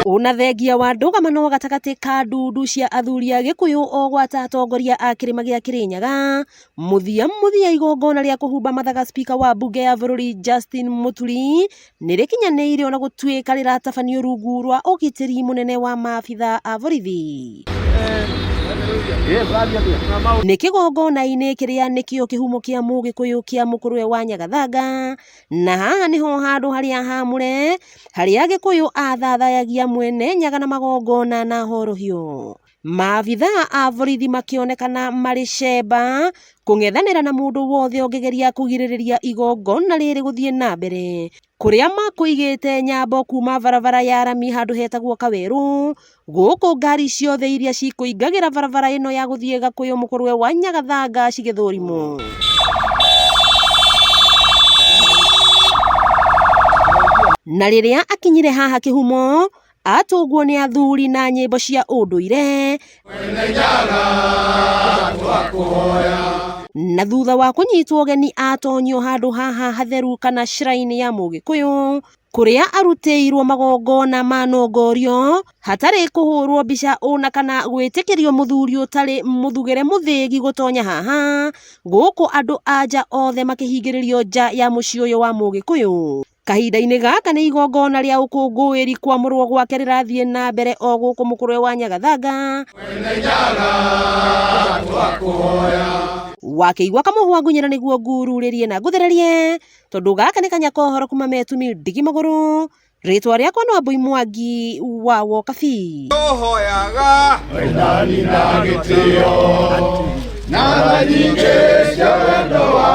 Una thengia wa ndũgamano gatagatĩ ka ndundu cia athuri a Gĩkũyũ o gwata atongoria a kĩrĩma gĩa Kĩrĩnyaga, mũthia igongona rĩa kũhumba mathaga spika wa mbunge ya bũrũri Justin Mũturi nĩrĩkinyanĩire ona gũtuĩka rĩratabanio rungu rwa ũgitĩri mũnene wa maabitha a borithi. Nĩ kĩgongona-inĩ kĩrĩa nĩkĩo kĩhumo kĩa Mũgĩkũyũ kĩa mũkũrwe wa Nyagathanga, na haha nĩho handũ harĩa haamũre harĩa Gĩkũyũ athathayagia mwene nyaga na magongona na horohio. Maabitha a borithi makĩonekana marĩ cemba kũng'ethanĩra na mũndũ wothe ũngĩgeria kũgirĩrĩria igongona rĩrĩ gũthiĩ na mbere, kũrĩa makũigĩte nyambo kuma barabara ya rami handũ hetagwo Kawerũ, gũkũ ngari ciothe iria cikũingagĩra barabara ĩno ya gũthiĩ Gakũyũ mũkũrwe wa Nyagathanga cigĩthũrimwo. Na rĩrĩa akinyire haha kĩhumo, atũngwo nĩ athuri na nyĩmbo cia ũndũire, na thutha wa kũnyitwo ũgeni atonyio handũ haha hatheru kana shrine ya Mũgĩkũyũ, kũrĩa arutĩirwo magongona ma nongorio hatarĩ kũhũrwo mbica ona kana gwĩtĩkĩrio mũthuri ũtarĩ mũthugĩre mũthĩgi gũtonya haha, gũkũ andũ anja othe makĩhingĩrĩrio nja ya mũciĩ ũyũ wa Mũgĩkũyũ. Kahinda-inĩ gaka nĩ igongona rĩa ũkũngũĩri kwamũrwo gwake rĩrathiĩ na mbere o gũkũ mũkũrwe wa Nyagathanga, wakĩigua kamũhwa ngunyĩra nĩguo ngururĩrie na ngũthererie, tondũ gaka nĩ kanya kohoro kuma Metumi Ndigi Mũgũrũ. Rĩtwa rĩakwa no Wambui Mwangi wa Wokabi. Tũhoyaga wendani na gĩtĩo na nyingĩ cia wendo wa